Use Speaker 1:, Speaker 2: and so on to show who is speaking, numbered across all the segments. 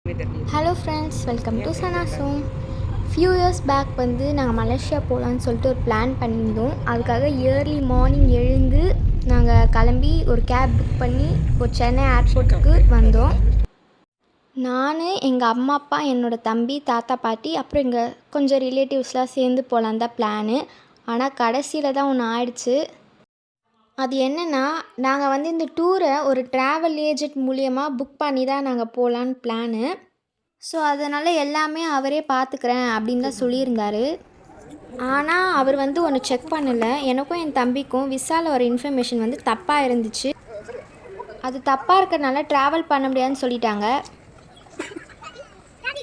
Speaker 1: Hello friends, welcome to சனாசோம். Few years back வந்து நாங்கள் மலேசியா போகலான்னு சொல்லிட்டு ஒரு பிளான் பண்ணியிருந்தோம். அதுக்காக இயர்லி மார்னிங் எழுந்து நாங்கள் கிளம்பி ஒரு கேப் புக் பண்ணி ஒரு சென்னை ஏர்போர்ட்டுக்கு வந்தோம். நான், எங்கள் அம்மா அப்பா, என்னோடய தம்பி, தாத்தா பாட்டி, அப்புறம் எங்கள் கொஞ்சம் ரிலேட்டிவ்ஸ்லாம் சேர்ந்து போகலான் தான் பிளானு. ஆனால் கடைசியில் தான் ஒன்று ஆயிடுச்சு. அது என்னென்னா, நாங்கள் வந்து இந்த டூரை ஒரு ட்ராவல் ஏஜென்ட் மூலியமாக புக் பண்ணி தான் நாங்கள் போகலான்னு பிளானு. ஸோ அதனால் எல்லாமே அவரே பார்த்துக்கிறேன் அப்படின்னு தான் சொல்லியிருந்தார். ஆனால் அவர் வந்து ஒன்று செக் பண்ணலை. எனக்கும் என் தம்பிக்கும் விசாவில் ஒரு இன்ஃபர்மேஷன் வந்து தப்பாக இருந்துச்சு. அது தப்பாக இருக்கிறனால ட்ராவல் பண்ண முடியாதுன்னு சொல்லிட்டாங்க.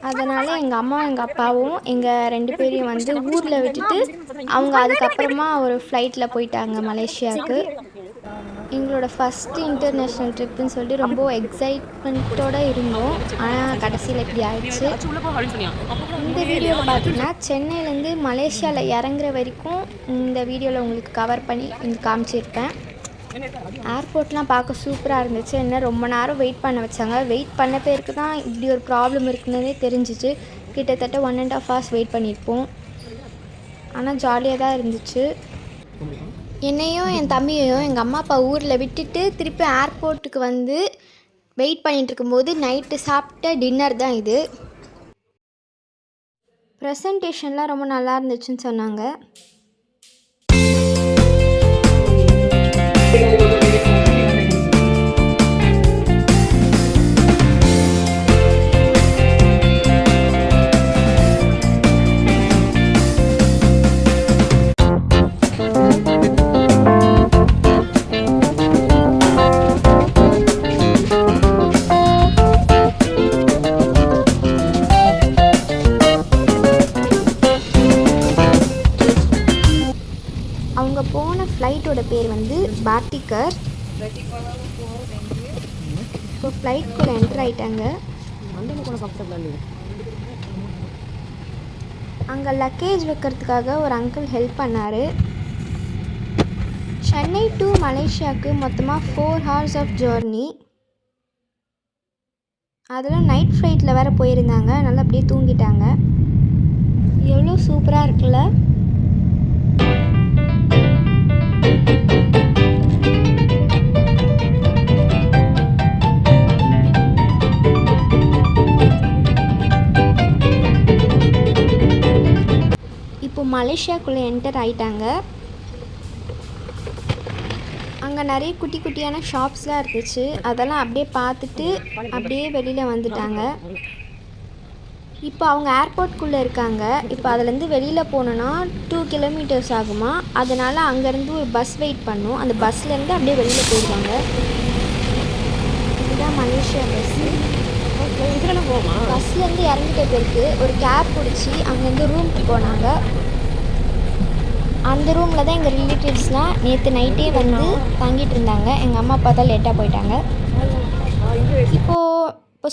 Speaker 1: அதனால் எங்கள் அம்மா எங்கள் அப்பாவும் எங்கள் 2 பேரையும் வந்து ஊரில் விட்டுட்டு அவங்க அதுக்கப்புறமா ஒரு ஃப்ளைட்டில் போயிட்டாங்க மலேசியாவுக்கு. எங்களோட ஃபஸ்ட்டு இன்டர்நேஷ்னல் ட்ரிப்புன்னு சொல்லிட்டு ரொம்ப எக்ஸைட்மெண்ட்டோடு இருந்தோம். ஆனால் கடைசியில் இப்படி ஆயிடுச்சு. இந்த வீடியோவில் பார்த்தீங்கன்னா சென்னையிலேருந்து மலேசியாவில் இறங்குற வரைக்கும் இந்த வீடியோவில் உங்களுக்கு கவர் பண்ணி காமிச்சிருப்பேன். ஏர்போர்ட்லாம் பார்க்க சூப்பராக இருந்துச்சு. என்ன ரொம்ப நேரம் வெயிட் பண்ண வச்சாங்க. வெயிட் பண்ண பேருக்கு தான் இப்படி ஒரு ப்ராப்ளம் இருக்குன்னே தெரிஞ்சிச்சு. கிட்டத்தட்ட 1.5 hours வெயிட் பண்ணியிருப்போம். ஆனால் ஜாலியாக தான் இருந்துச்சு. என்னையும் என் தம்பியையும் எங்கள் அம்மா அப்பா ஊரில் விட்டுட்டு திருப்பி ஏர்போர்ட்டுக்கு வந்து வெயிட் பண்ணிகிட்டு இருக்கும்போது நைட்டு சாப்பிட்ட டின்னர் தான் இது. ப்ரெசன்டேஷன்லாம் ரொம்ப நல்லா இருந்துச்சுன்னு சொன்னாங்க. அவங்க போன ஃப்ளைட்டோட பேர் வந்து பாட்டிகர். இப்போ ஃப்ளைட்குள்ளே என்டர் ஆகிட்டாங்க. அங்கே லக்கேஜ் வைக்கிறதுக்காக ஒரு அங்கிள் ஹெல்ப் பண்ணார். சென்னை டு மலேசியாவுக்கு மொத்தமாக 4 hours ஆஃப் ஜேர்னி. அதில் நைட் ஃப்ளைட்டில் வேறு போயிருந்தாங்க. நல்லா அப்படியே தூங்கிட்டாங்க. எவ்வளோ சூப்பராக இருக்குல்ல. இப்போ மலேசியாக்குள்ளே என்டர் ஆகிட்டாங்க. அங்கே நிறைய குட்டி குட்டியான ஷாப்ஸ்லாம் இருந்துச்சு. அதெல்லாம் அப்படியே பார்த்துட்டு அப்படியே வெளியில் வந்துட்டாங்க. இப்போ அவங்க ஏர்போர்ட்குள்ளே இருக்காங்க. இப்போ அதுலேருந்து வெளியில் போனோன்னா 2 kilometers ஆகுமா. அதனால் அங்கேருந்து ஒரு பஸ் வெயிட் பண்ணும். அந்த பஸ்லேருந்து அப்படியே வெளியில் போயிடுவாங்க. இதுதான் மலேசியா பஸ்ஸு. பஸ்லேருந்து இறங்கிட்ட பிறகு ஒரு கேப் பிடிச்சி அங்கேருந்து ரூமுக்கு போனாங்க. அந்த ரூமில் தான் எங்கள் ரிலேட்டிவ்ஸ்லாம் நேற்று நைட்டே வந்து தங்கிட்டு இருந்தாங்க. எங்கள் அம்மா அப்பா தான் லேட்டாக போயிட்டாங்க. இப்போ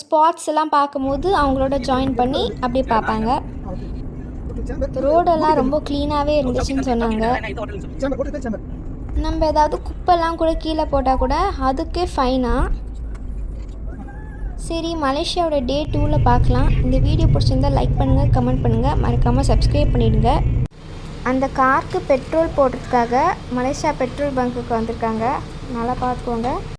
Speaker 1: ஸ்பாட்ஸ் எல்லாம் பார்க்கும்போது அவங்களோட ஜாயின் பண்ணி அப்படியே பார்ப்பாங்க. ரோடெல்லாம் ரொம்ப க்ளீனாகவே இருந்துச்சுன்னு சொன்னாங்க. நம்ம ஏதாவது குப்பைலாம் கூட கீழே போட்டால் கூட அதுக்கே ஃபைனா. சரி, மலேசியாவோட டே 2ல் பார்க்கலாம். இந்த வீடியோ பிடிச்சிருந்தால் லைக் பண்ணுங்கள், கமெண்ட் பண்ணுங்கள், மறக்காமல் சப்ஸ்கிரைப் பண்ணிவிடுங்க. அந்த காருக்கு பெட்ரோல் போடுறதுக்காக மலேசியா பெட்ரோல் பங்க்குக்கு வந்திருக்காங்க. நல்லா பார்த்துக்கோங்க.